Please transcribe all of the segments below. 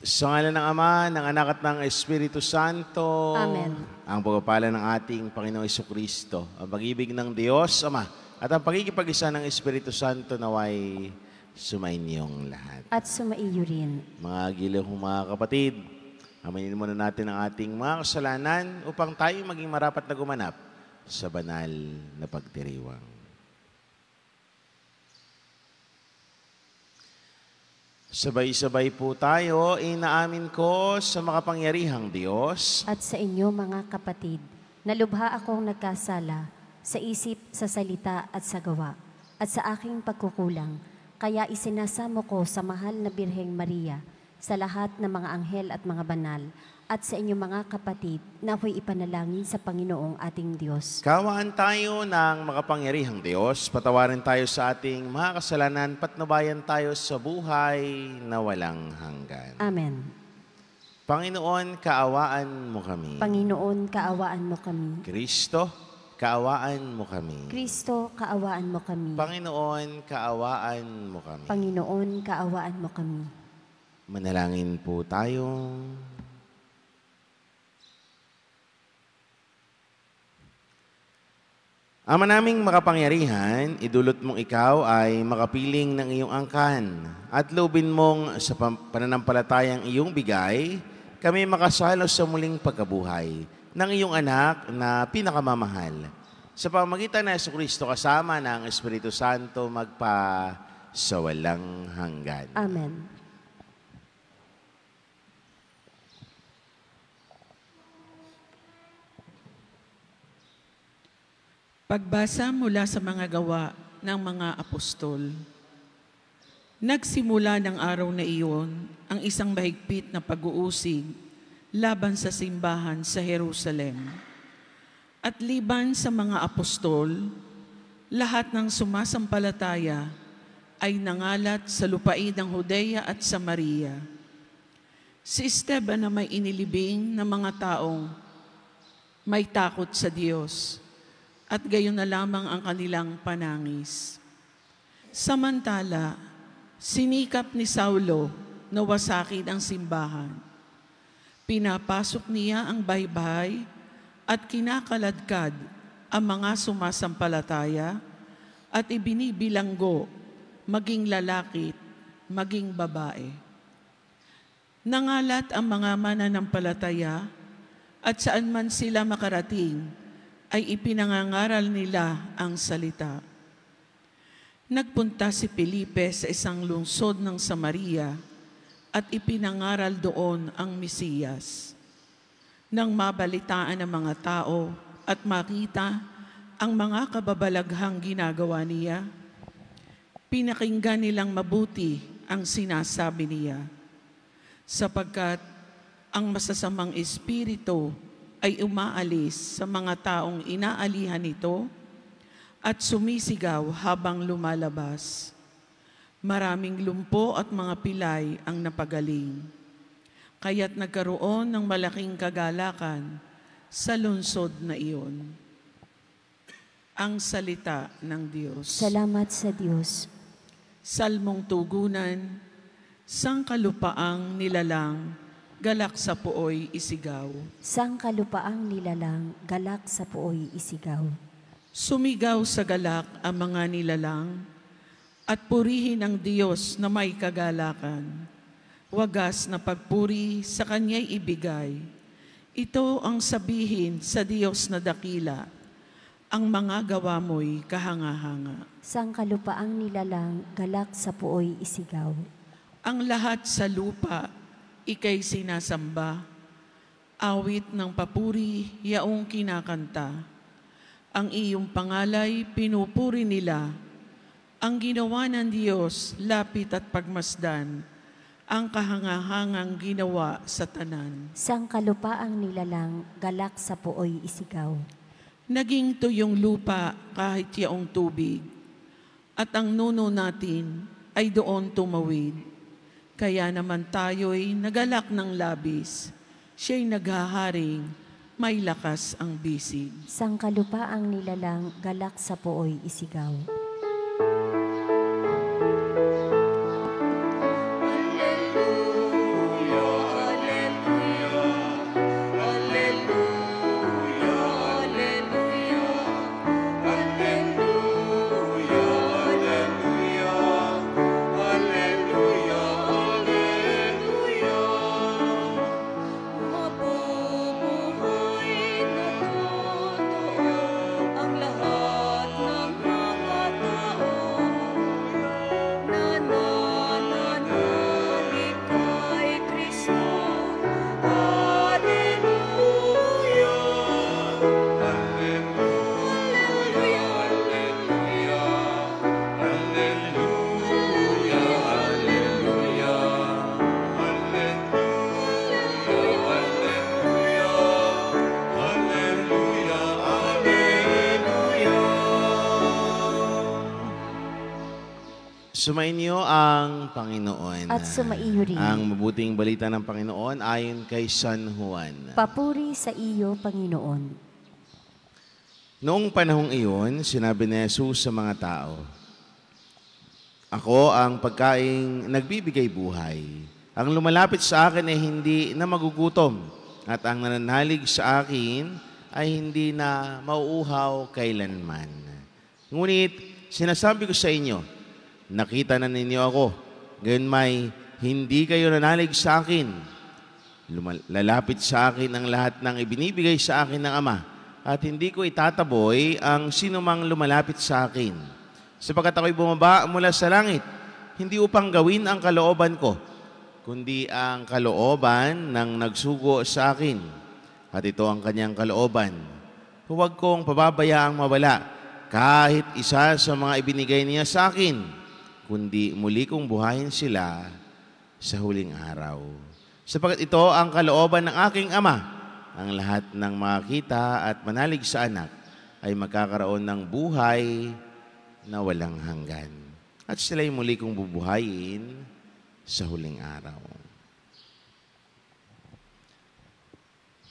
Sa ngalan ng Ama, ng Anak at ng Espiritu Santo. Amen. Ang pagpapala ng ating Panginoong Jesucristo, ang pag-ibig ng Diyos Ama, at ang pagkikipag-isa ng Espiritu Santo naway sumainyong lahat. At sumaiyo rin. Mga giliw kong mga kapatid, aminin muna natin ang ating mga kasalanan upang tayo maging marapat na gumanap sa banal na pagdiriwang. Sabay-sabay po tayo, inaamin ko sa makapangyarihang Diyos At sa inyo mga kapatid, nalubha akong nagkasala sa isip, sa salita at sa gawa, at sa aking pagkukulang. Kaya isinasamo ko sa mahal na Birheng Maria, sa lahat ng mga anghel at mga banal, at sa inyo mga kapatid, na ako'y ipanalangin sa Panginoong ating Diyos. Kawaan tayo ng makapangyarihang Diyos, patawarin tayo sa ating mga kasalanan, patnubayan tayo sa buhay na walang hanggan. Amen. Panginoon, kaawaan mo kami. Panginoon, kaawaan mo kami. Kristo, kaawaan mo kami. Kristo, kaawaan mo kami. Panginoon, kaawaan mo kami. Panginoon, kaawaan mo kami. Manalangin po tayo. Ama naming makapangyarihan, idulot mong ikaw ay makapiling ng iyong angkan at loobin mong sa pananampalatayang iyong bigay, kami makasalo sa muling pagkabuhay ng iyong anak na pinakamamahal. Sa pamamagitan ng Jesucristo kasama ng Espiritu Santo magpa sa walang hanggan. Amen. Pagbasa mula sa mga gawa ng mga apostol. Nagsimula ng araw na iyon ang isang mahigpit na pag-uusig laban sa simbahan sa Jerusalem. At liban sa mga apostol, lahat ng sumasampalataya ay nangalat sa lupain ng Judea at Samaria. Si Esteban na may inilibing ng mga taong may takot sa Diyos, at gayon na lamang ang kanilang panangis. Samantala, sinikap ni Saulo na wasakin ang simbahan. Pinapasok niya ang baybay at kinakaladkad ang mga sumasampalataya at ibinibilanggo maging lalaki, maging babae. Nangalat ang mga mananampalataya at saan man sila makarating, ay ipinangangaral nila ang salita. Nagpunta si Felipe sa isang lungsod ng Samaria at ipinangaral doon ang Mesiyas. Nang mabalitaan ng mga tao at makita ang mga kababalaghang ginagawa niya, pinakinggan nilang mabuti ang sinasabi niya, sapagkat ang masasamang espiritu ay umaalis sa mga taong inaalihan nito at sumisigaw habang lumalabas. Maraming lumpo at mga pilay ang napagaling. Kaya't nagkaroon ng malaking kagalakan sa lungsod na iyon. Ang salita ng Diyos. Salamat sa Diyos. Salmong tugunan, sangkalupaang nilalang, galak sa puoy isigaw. Sangkalupaang nilalang, galak sa puoy isigaw. Sumigaw sa galak ang mga nilalang at purihin ang Diyos na may kagalakan. Wagas na pagpuri sa Kanya'y ibigay. Ito ang sabihin sa Diyos na dakila, ang mga gawa mo'y kahanga-hanga. Sangkalupaang nilalang, galak sa puoy isigaw. Ang lahat sa lupa, ika'y sinasamba, awit ng papuri, yaong kinakanta. Ang iyong pangalay, pinupuri nila. Ang ginawa ng Diyos, lapit at pagmasdan, ang kahangahangang ginawa sa tanan. Sangkalupaang nilalang, galak sa puoy isigaw. Naging tuyong lupa kahit yaong tubig, at ang nuno natin ay doon tumawid. Kaya naman tayo'y nagalak ng labis, siya'y naghaharing, may lakas ang bisig. Sangkalupaang nilalang, galak sa puoy isigaw. Alleluia. Sumainyo ang Panginoon. At sumaiyo rin. Ang mabuting balita ng Panginoon ayon kay San Juan. Papuri sa iyo, Panginoon. Noong panahong iyon, sinabi ni Jesus sa mga tao, "Ako ang pagkaing nagbibigay buhay. Ang lumalapit sa akin ay hindi na magugutom, at ang nananalig sa akin ay hindi na mauuhaw kailanman. Ngunit sinasabi ko sa inyo, nakita na ninyo ako, gayon may hindi kayo nanalig sa akin. Lalapit sa akin ang lahat ng ibinibigay sa akin ng Ama, at hindi ko itataboy ang sinumang lumalapit sa akin. Sapagkat ako'y bumaba mula sa langit, hindi upang gawin ang kalooban ko, kundi ang kalooban ng nagsugo sa akin. At ito ang kanyang kalooban. Huwag kong pababayaang mawala kahit isa sa mga ibinigay niya sa akin, kundi muli kong buhayin sila sa huling araw. Sapagkat ito ang kalooban ng aking Ama, ang lahat ng makakita at manalig sa anak ay magkakaroon ng buhay na walang hanggan. At sila'y muli kong bubuhayin sa huling araw."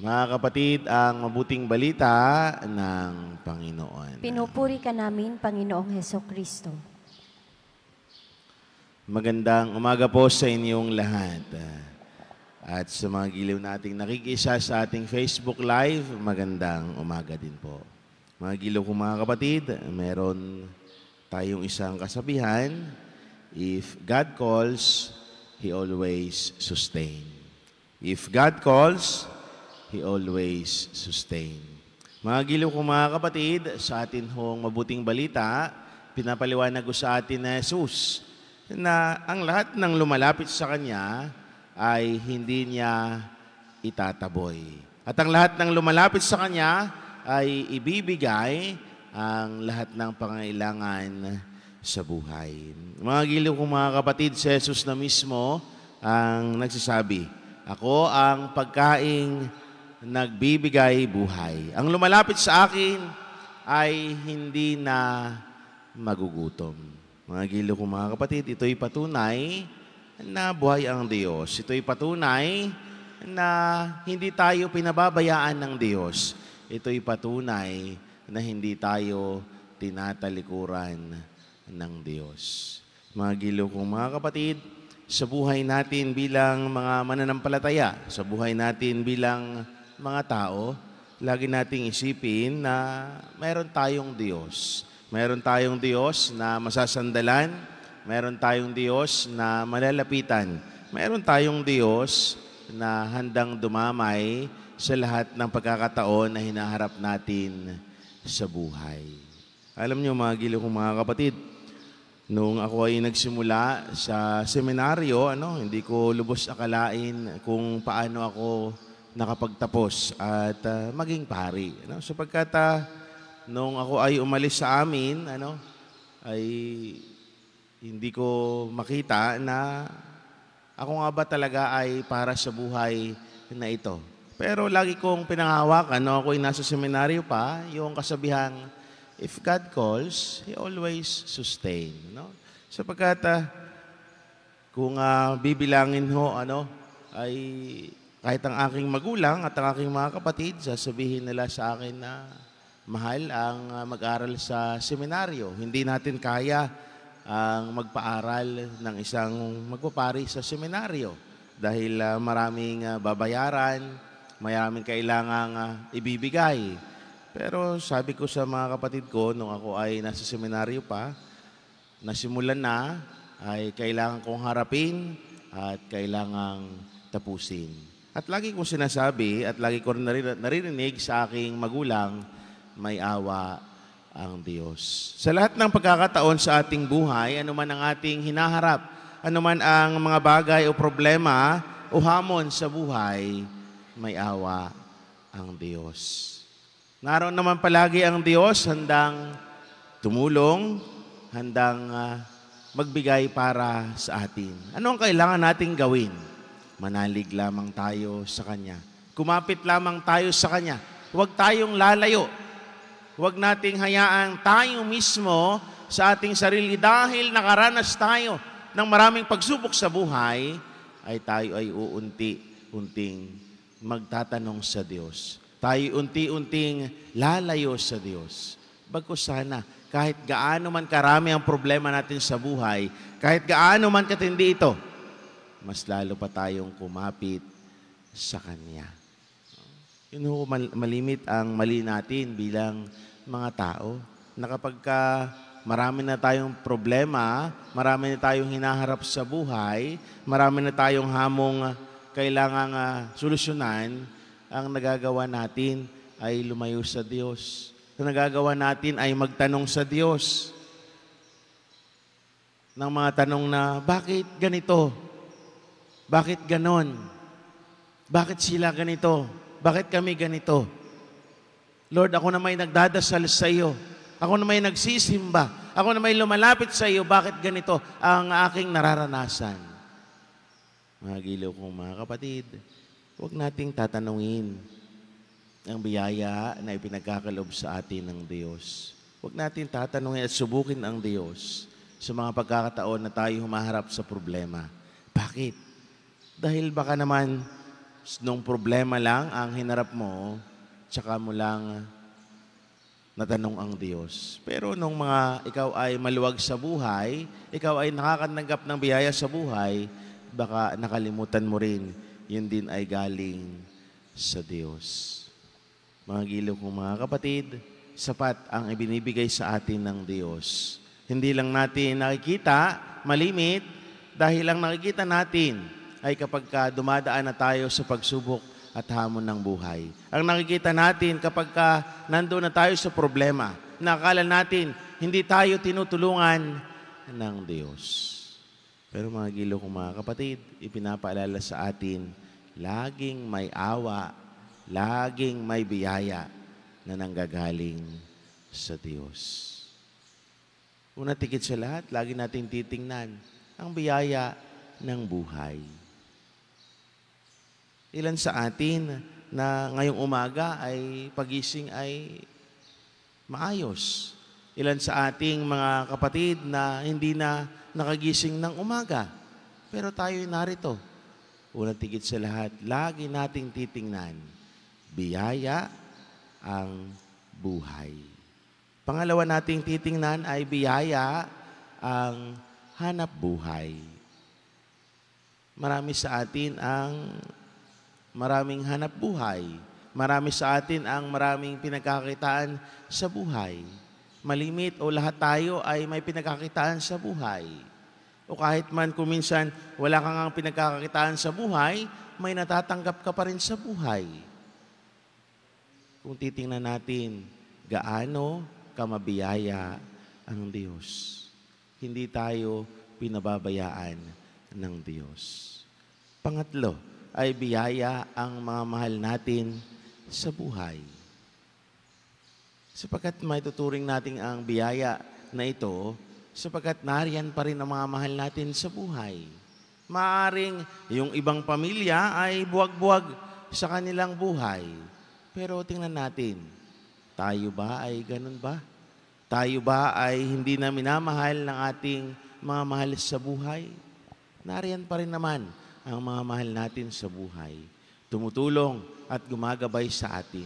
Mga kapatid, ang mabuting balita ng Panginoon. Pinupuri ka namin, Panginoong Hesukristo. Magandang umaga po sa inyong lahat. At sa mga giliw nating nakikisa sa ating Facebook Live, magandang umaga din po. Mga giliw ko mga kapatid, meron tayong isang kasabihan, if God calls, He always sustain. If God calls, He always sustain. Mga giliw ko mga kapatid, sa atin hong mabuting balita, pinapaliwanag ko sa atin na Jesus na ang lahat ng lumalapit sa Kanya ay hindi niya itataboy. At ang lahat ng lumalapit sa Kanya ay ibibigay ang lahat ng pangailangan sa buhay. Mga giliw kong mga kapatid, si Jesus na mismo ang nagsasabi, "Ako ang pagkaing nagbibigay buhay. Ang lumalapit sa akin ay hindi na magugutom." Mga giliw kong mga kapatid, ito'y patunay na buhay ang Diyos. Ito'y patunay na hindi tayo pinababayaan ng Diyos. Ito'y patunay na hindi tayo tinatalikuran ng Diyos. Mga giliw kong mga kapatid, sa buhay natin bilang mga mananampalataya, sa buhay natin bilang mga tao, lagi nating isipin na mayroon tayong Diyos. Mayroon tayong Diyos na masasandalan, mayroon tayong Diyos na malalapitan. Mayroon tayong Diyos na handang dumamay sa lahat ng pagkakataon na hinaharap natin sa buhay. Alam niyo mga giliw kong mga kapatid, nung ako ay nagsimula sa seminaryo, hindi ko lubos akalain kung paano ako nakapagtapos at maging pari. Sapagkat nung ako ay umalis sa amin, ay hindi ko makita na ako nga ba talaga ay para sa buhay na ito. Pero lagi kong pinangahawakan, ako ay nasa seminaryo pa, yung kasabihang, if God calls, He always sustain. Sapagkat kung bibilangin ho, ay kahit ang aking magulang at ang aking mga kapatid, sasabihin nila sa akin na mahal ang mag-aral sa seminaryo. Hindi natin kaya ang magpaaral ng isang magpapari sa seminaryo dahil maraming babayaran, maraming kailangang ibibigay. Pero sabi ko sa mga kapatid ko, nung ako ay nasa seminaryo pa, nasimulan na, ay kailangan kong harapin at kailangang tapusin. At lagi kong sinasabi at lagi ko rin naririnig sa aking magulang, may awa ang Diyos. Sa lahat ng pagkakataon sa ating buhay, anuman ang ating hinaharap, anuman ang mga bagay o problema o hamon sa buhay, may awa ang Diyos. Naroon naman palagi ang Diyos handang tumulong, handang magbigay para sa atin. Ano ang kailangan nating gawin? Manalig lamang tayo sa Kanya. Kumapit lamang tayo sa Kanya. Huwag tayong lalayo. Huwag nating hayaan tayo mismo sa ating sarili dahil nakaranas tayo ng maraming pagsubok sa buhay, ay tayo ay uunti-unting magtatanong sa Diyos. Tayo unti-unting lalayo sa Diyos. Bagkus sana, kahit gaano man karami ang problema natin sa buhay, kahit gaano man katindi ito, mas lalo pa tayong kumapit sa Kanya. Yun ho, malimit ang mali natin bilang mga tao, na kapag marami na tayong problema, marami na tayong hinaharap sa buhay, marami na tayong hamong kailangang solusyonan, ang nagagawa natin ay lumayo sa Diyos. Ang nagagawa natin ay magtanong sa Diyos ng mga tanong na, bakit ganito? Bakit ganon? Bakit sila ganito? Bakit kami ganito? Lord, ako na may nagdadasal sa iyo. Ako na may nagsisimba. Ako na may lumalapit sa iyo. Bakit ganito ang aking nararanasan? Mga giliw kong mga kapatid, huwag nating tatanungin ang biyaya na ipinagkakaloob sa atin ng Diyos. Huwag natin tatanungin at subukin ang Diyos sa mga pagkakataon na tayo humaharap sa problema. Bakit? Dahil baka naman nung problema lang ang hinarap mo, tsaka mo lang natanong ang Diyos. Pero nung ikaw ay maluwag sa buhay, ikaw ay nakakatanggap ng biyaya sa buhay, baka nakalimutan mo rin, yun din ay galing sa Diyos. Mga giliw kong mga kapatid, sapat ang ibinibigay sa atin ng Diyos. Hindi lang natin nakikita, malimit, dahil ang nakikita natin ay kapag dumadaan na tayo sa pagsubok at hamon ng buhay. Ang nakikita natin kapag nandoon na tayo sa problema, nakakala natin hindi tayo tinutulungan ng Diyos. Pero mga giliw kong mga kapatid, ipinapaalala sa atin, laging may awa, laging may biyaya na nanggagaling sa Diyos. Una tigit sa lahat, lagi nating titingnan ang biyaya ng buhay. Ilan sa atin na ngayong umaga ay pagising ay maayos. Ilan sa ating mga kapatid na hindi na nakagising ng umaga. Pero tayo'y narito. Unang tigit sa lahat, lagi nating titingnan, biyaya ang buhay. Pangalawa nating titingnan ay biyaya ang hanap buhay. Marami sa atin ang maraming hanap buhay. Marami sa atin ang maraming pinagkakitaan sa buhay. Malimit o lahat tayo ay may pinagkakitaan sa buhay. O kahit man kung minsan wala kang ang pinagkakakitaan sa buhay, may natatanggap ka pa rin sa buhay. Kung titingnan natin, gaano kamabiyaya ang Diyos. Hindi tayo pinababayaan ng Diyos. Pangatlo, ay biyaya ang mga mahal natin sa buhay. Sapagkat may tuturing natin ang biyaya na ito, sapagkat nariyan pa rin ang mga mahal natin sa buhay. Maaring yung ibang pamilya ay buwag-buwag sa kanilang buhay. Pero tingnan natin, tayo ba ay ganun ba? Tayo ba ay hindi na minamahal ng ating mga mahal sa buhay? Nariyan pa rin naman ang mga mahal natin sa buhay, tumutulong at gumagabay sa atin.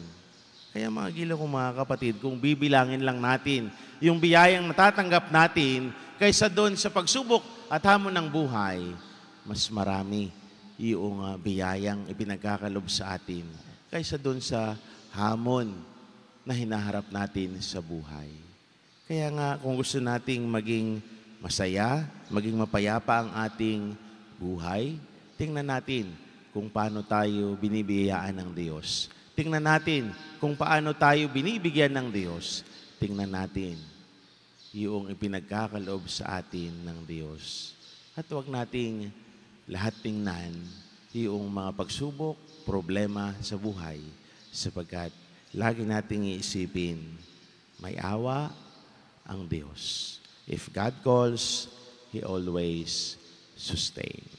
Kaya mga giliw kong mga kapatid, kung bibilangin lang natin yung biyayang natatanggap natin kaysa doon sa pagsubok at hamon ng buhay, mas marami yung biyayang ipinagkakalob sa atin kaysa doon sa hamon na hinaharap natin sa buhay. Kaya nga, kung gusto nating maging masaya, maging mapayapa ang ating buhay, tingnan natin kung paano tayo binibiyayaan ng Diyos. Tingnan natin kung paano tayo binibigyan ng Diyos. Tingnan natin yung ipinagkakaloob sa atin ng Diyos. At huwag nating lahat tingnan yung mga pagsubok, problema sa buhay, sapagkat lagi nating iisipin, may awa ang Diyos. If God calls, He always sustains.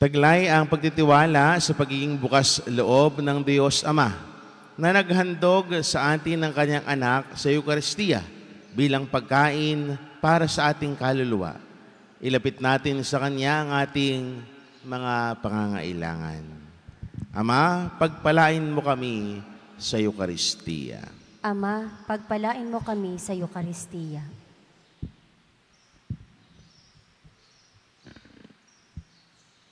Taglay ang pagtitiwala sa pagiging bukas loob ng Diyos Ama na naghandog sa atin ng kanyang anak sa Eukaristiya bilang pagkain para sa ating kaluluwa. Ilapit natin sa kanya ang ating mga pangangailangan. Ama, pagpalain mo kami sa Eukaristiya. Ama, pagpalain mo kami sa Eukaristiya.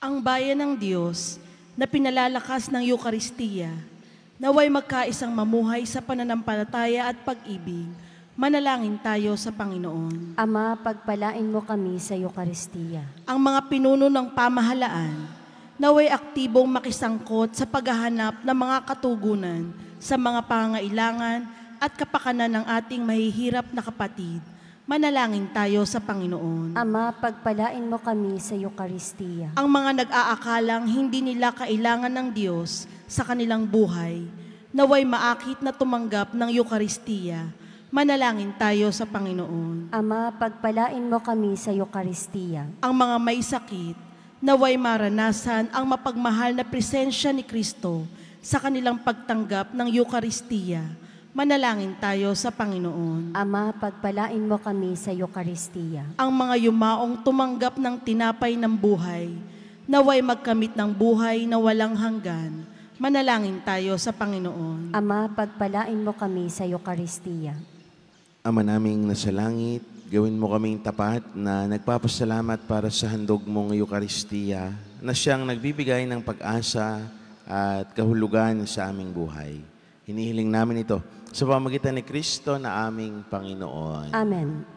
Ang bayan ng Diyos na pinalalakas ng Eukaristiya, naway magkaisang mamuhay sa pananampalataya at pag-ibig, manalangin tayo sa Panginoon. Ama, pagpalain mo kami sa Eukaristiya. Ang mga pinuno ng pamahalaan, naway aktibong makisangkot sa paghahanap ng mga katugunan sa mga pangangailangan at kapakanan ng ating mahihirap na kapatid. Manalangin tayo sa Panginoon. Ama, pagpalain mo kami sa Eukaristiya. Ang mga nag-aakalang hindi nila kailangan ng Diyos sa kanilang buhay, naway maakit na tumanggap ng Eukaristiya. Manalangin tayo sa Panginoon. Ama, pagpalain mo kami sa Eukaristiya. Ang mga may sakit, naway maranasan ang mapagmahal na presensya ni Kristo sa kanilang pagtanggap ng Eukaristiya. Manalangin tayo sa Panginoon. Ama, pagpalain mo kami sa Eukaristiya. Ang mga yumaong tumanggap ng tinapay ng buhay, naway magkamit ng buhay na walang hanggan. Manalangin tayo sa Panginoon. Ama, pagpalain mo kami sa Eukaristiya. Ama naming nasa langit, gawin mo kaming tapat na nagpapasalamat para sa handog mong Eukaristiya na siyang nagbibigay ng pag-asa at kahulugan sa aming buhay. Hinihiling namin ito sa pamamagitan ni Kristo na aming Panginoon. Amen.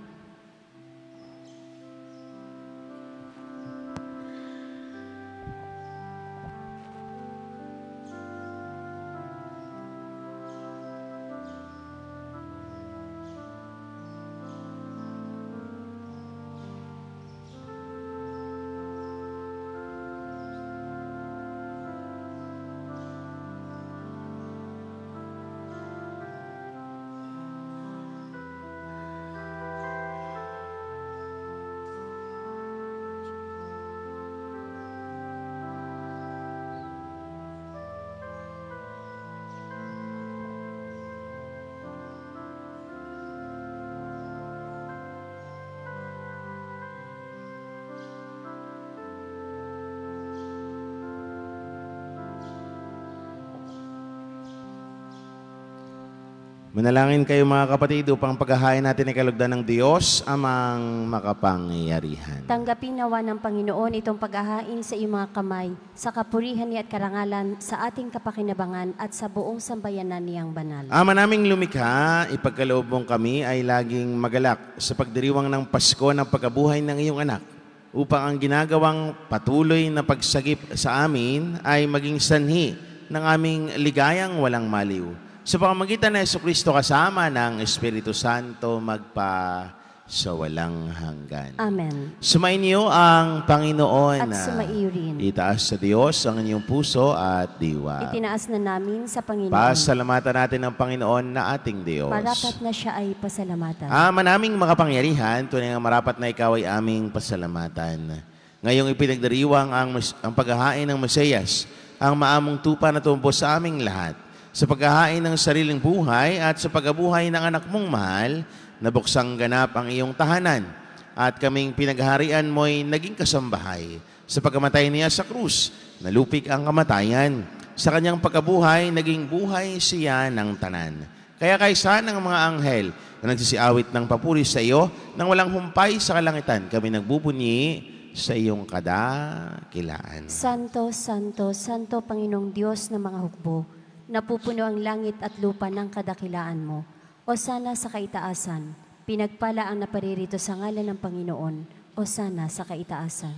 Manalangin kayo mga kapatid upang paghahain natin ay kalugdan ng Diyos amang makapangyarihan. Tanggapin nawa ng Panginoon itong paghahain sa iyong mga kamay, sa kapurihan niya at karangalan, sa ating kapakinabangan at sa buong sambayanan niyang banal. Ama naming lumikha, ipagkaloob mong kami ay laging magalak sa pagdiriwang ng Pasko ng pagkabuhay ng iyong anak, upang ang ginagawang patuloy na pagsagip sa amin ay maging sanhi ng aming ligayang walang maliw. Sa pamamagitan ng Jesucristo kasama ng Espiritu Santo magpa sa walang hanggan. Amen. Sumainyo ang Panginoon. At sumaiyo rin. Itaas sa Diyos ang inyong puso at diwa. Itinaas na namin sa Panginoon. Pasalamatan natin ang Panginoon na ating Diyos. Marapat na siya ay pasalamatan. Ama naming makapangyarihan, tunay nga marapat na ikaw ay aming pasalamatan. Ngayong ipinagdiriwang ang paghahain ng Mesiyas, ang maamong tupa na tumbo sa aming lahat, sa paghahain ng sariling buhay at sa paghabuhay ng anak mong mahal, nabuksang ganap ang iyong tahanan at kaming pinagharian mo'y naging kasambahay. Sa pagkamatay niya sa krus, nalupig ang kamatayan. Sa kanyang pagkabuhay, naging buhay siya ng tanan. Kaya kaysa ng mga anghel na nagsisiawit ng papuri sa iyo, nang walang humpay sa kalangitan, kami nagbubunyi sa iyong kadakilaan. Santo, Santo, Santo Panginoong Diyos ng mga hukbo, napupuno ang langit at lupa ng kadakilaan mo. O sana sa kaitaasan, pinagpala ang naparirito sa ngalan ng Panginoon. O sana sa kaitaasan.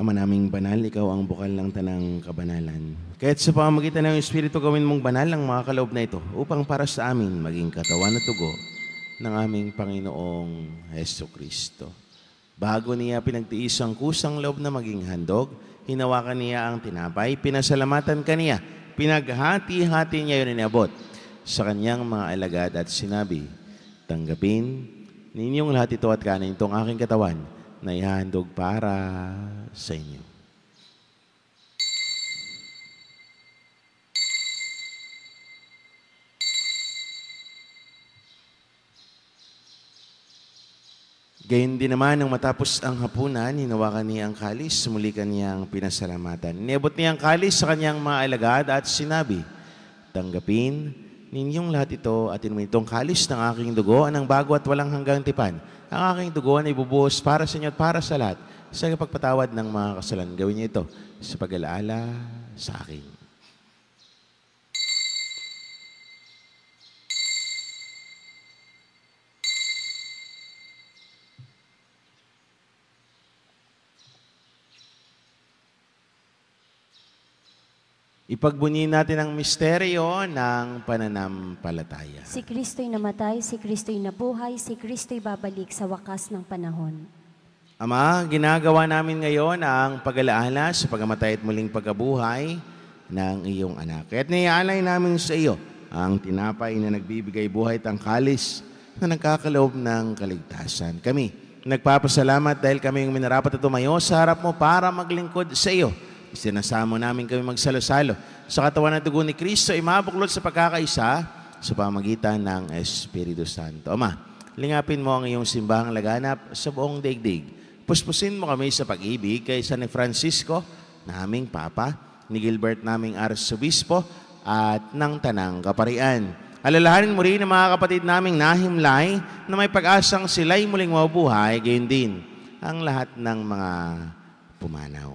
Ama naming banal, ikaw ang bukal ng tanang kabanalan. Kaya't sa pamamagitan ng Espiritu gawin mong banal ang mga kaloob na ito upang para sa amin maging katawan at tugo ng aming Panginoong Jesucristo. Bago niya pinagtiis ang kusang loob na maging handog, hinawakan niya ang tinapay, pinasalamatan kaniya, pinaghati-hati niya yun inabot sa kanyang mga alagad at sinabi, tanggapin, ninyong lahat ito at kanin itong aking katawan na ihahandog para sa inyo. Gayun din naman, nang matapos ang hapunan, hinawakan niya ang kalis, muli kaniyang pinasalamatan. Inabot niya ang kalis sa kanyang mga alagad at sinabi, tanggapin ninyong lahat ito at inumin itong kalis ng aking dugo, anang bago at walang hanggang tipan. Ang aking dugo ay ibubuhos para sa inyo at para sa lahat sa pagpatawad ng mga kasalanan. Gawin niyo ito sa pag-alaala sa akin. Ipagbunyi natin ang misteryo ng pananampalataya. Si Kristo'y namatay, si Kristo'y nabuhay, si Kristo'y babalik sa wakas ng panahon. Ama, ginagawa namin ngayon ang pag-alaala sa pagkamatay at muling pagkabuhay ng iyong anak. At niaalay namin sa iyo ang tinapay na nagbibigay buhay at ang kalis na nagkakaloob ng kaligtasan. Kami, nagpapasalamat dahil kami yung minarapat at tumayo sa harap mo para maglingkod sa iyo. Sinasamo namin kami magsalo-salo sa katawan at dugo ni Kristo ay mabuklod sa pagkakaisa sa pamagitan ng Espiritu Santo. Ama, lingapin mo ang iyong simbahang laganap sa buong daigdig. Puspusin mo kami sa pag-ibig kay San Francisco, naming Papa, ni Gilbert naming Arsobispo, at ng Tanang Kaparian. Alalahanin mo rin ang mga kapatid naming nahimlay na may pag-asang sila'y muling mabuhay, gayon din ang lahat ng mga pumanaw.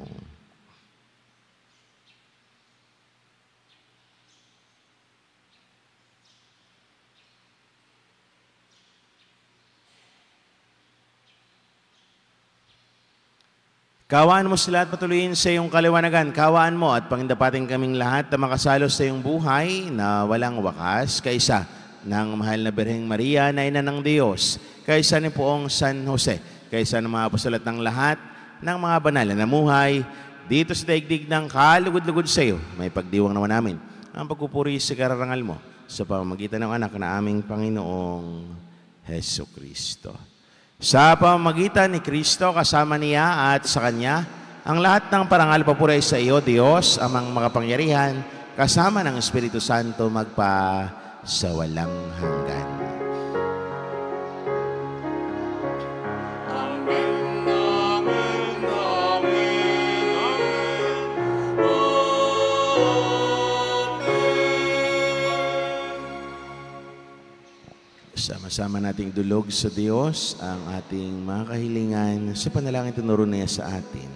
Kawaan mo sila at patuloyin sa iyong kaliwanagan. Kawaan mo at pangindapatin kaming lahat na makasalo sa iyong buhay na walang wakas, kaysa ng mahal na Birheng Maria na ina ng Diyos, kaysa ni Poong San Jose, kaysa ng mga apostol at ng lahat ng mga banal na namuhay dito sa daigdig ng kalugod-lugod sa iyo. May pagdiwang naman namin ang pagpupuri sa kararangal mo sa pamamagitan ng anak na aming Panginoong Heso Kristo. Sa pamamagitan ni Kristo, kasama niya at sa Kanya, ang lahat ng parangal papuri sa iyo, Diyos, amang makapangyarihan, kasama ng Espiritu Santo magpa sa walang hanggan. Sama-sama nating dulog sa Diyos ang ating mga kahilingan sa panalangin tinuro niya sa atin.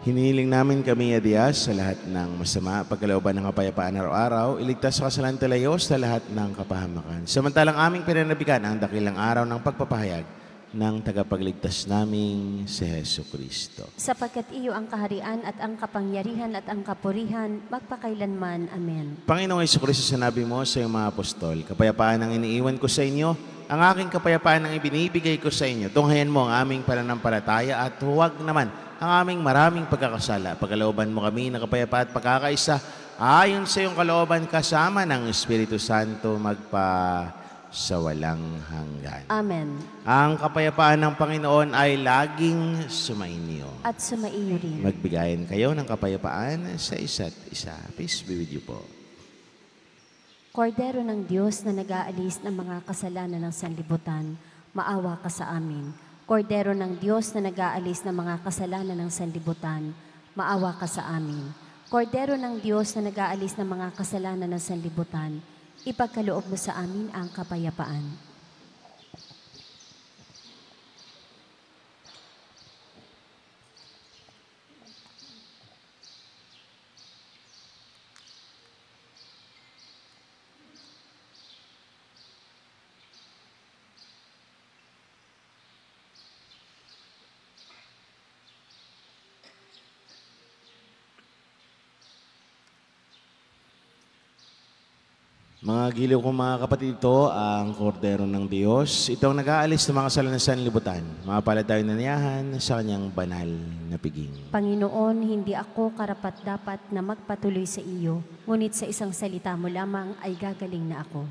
Hinihiling namin kami, Diyos, sa lahat ng masama, pagkalooban ng kapayapaan araw-araw, iligtas sa kasalan talayo sa lahat ng kapahamakan. Samantalang aming pinanabikan ang dakilang araw ng pagpapahayag ng tagapagligtas naming si Hesu Kristo. Sapagkat iyo ang kaharian at ang kapangyarihan at ang kapurihan, magpakailanman. Amen. Panginoong Hesu Kristo, sinabi mo sa iyong mga apostol, kapayapaan ang iniiwan ko sa inyo, ang aking kapayapaan ang ibinibigay ko sa inyo. Tunghayan mo ang aming pananampalataya at huwag naman ang aming maraming pagkakasala. Pagkalooban mo kami ng kapayapaan at pagkakaisa, ayon sa iyong kalooban kasama ng Espiritu Santo sa walang hanggan. Amen. Ang kapayapaan ng Panginoon ay laging sumainyo. At sumaiyo rin. Magbigayan kayo ng kapayapaan sa isa't isa. Peace be with you po. Kordero ng Diyos na nag-aalis ng mga kasalanan ng sanlibutan, maawa ka sa amin. Kordero ng Diyos na nag-aalis ng mga kasalanan ng sanlibutan, maawa ka sa amin. Kordero ng Diyos na nag-aalis ng mga kasalanan ng sanlibutan, ipagkaloob mo sa amin ang kapayapaan. Mga giliw kong mga kapatid, ito ang kordero ng Diyos. Ito ang nag-aalis ng mga kasalanan sa sanlibutan. Mapalad tayo naniyahan sa kanyang banal na piging. Panginoon, hindi ako karapat-dapat na magpatuloy sa iyo, ngunit sa isang salita mo lamang ay gagaling na ako.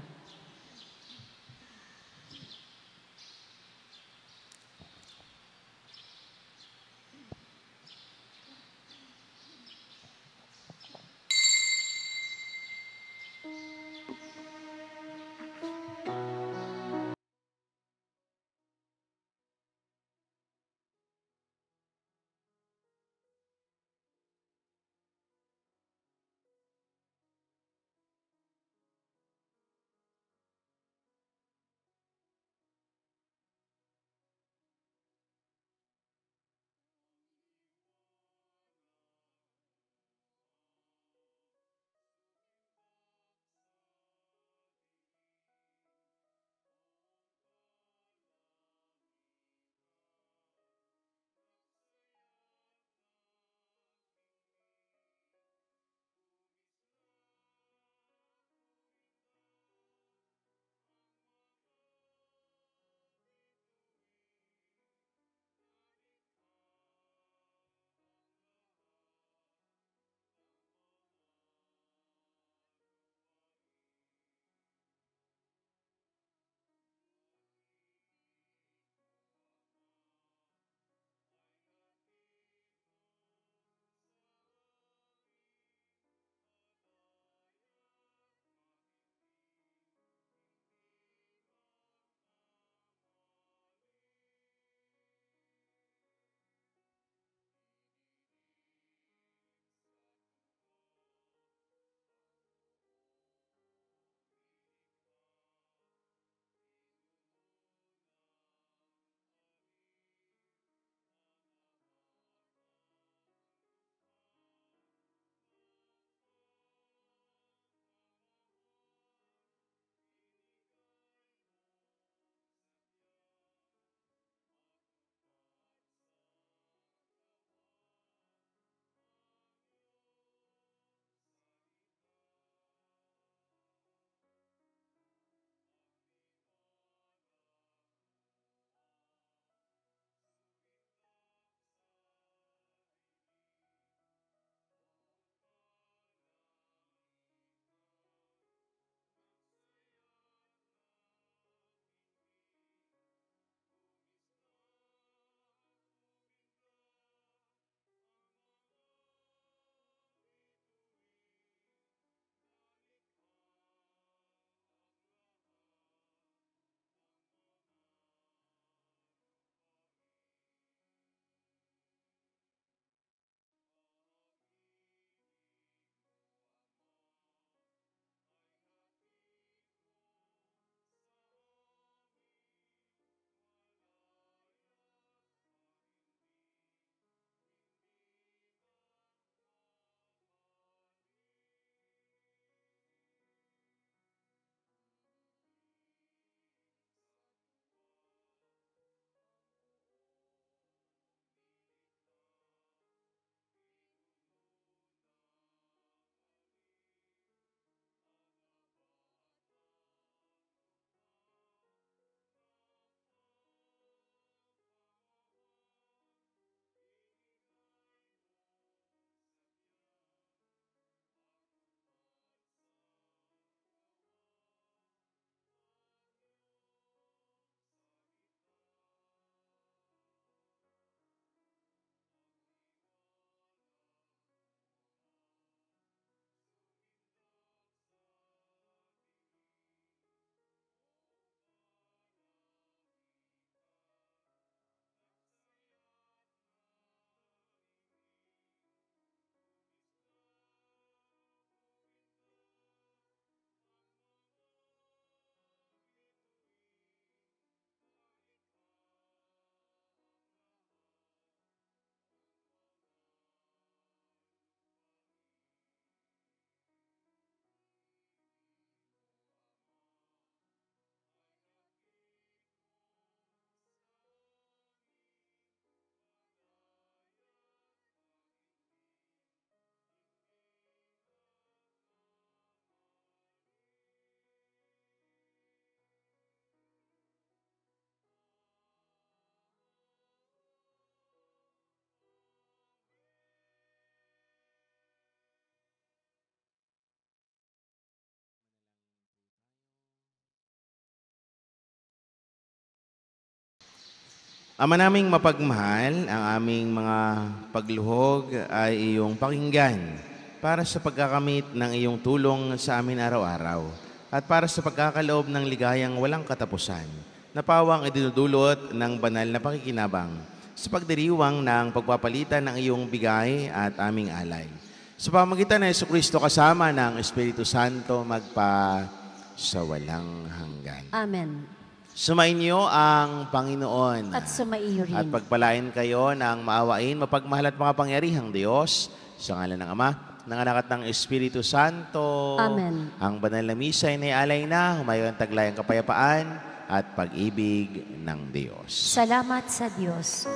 Ama naming mapagmahal, ang aming mga pagluhog ay iyong pakinggan para sa pagkakamit ng iyong tulong sa amin araw-araw at para sa pagkakaloob ng ligayang walang katapusan na pawang idinudulot ng banal na pakikinabang sa pagdiriwang ng pagpapalitan ng iyong bigay at aming alay. Sa pamagitan ng Jesucristo kasama ng Espiritu Santo magpa sa walang hanggan. Amen. Sumainyo ang Panginoon. At sumaiyo rin. At pagpalain kayo ng maawain, mapagmahal at makapangyarihang Diyos, sa ngalan ng Ama, ng Anak at ng Espiritu Santo. Amen. Ang banal na misa ay naialay na, humayo ang taglayang kapayapaan at pag-ibig ng Diyos. Salamat sa Diyos.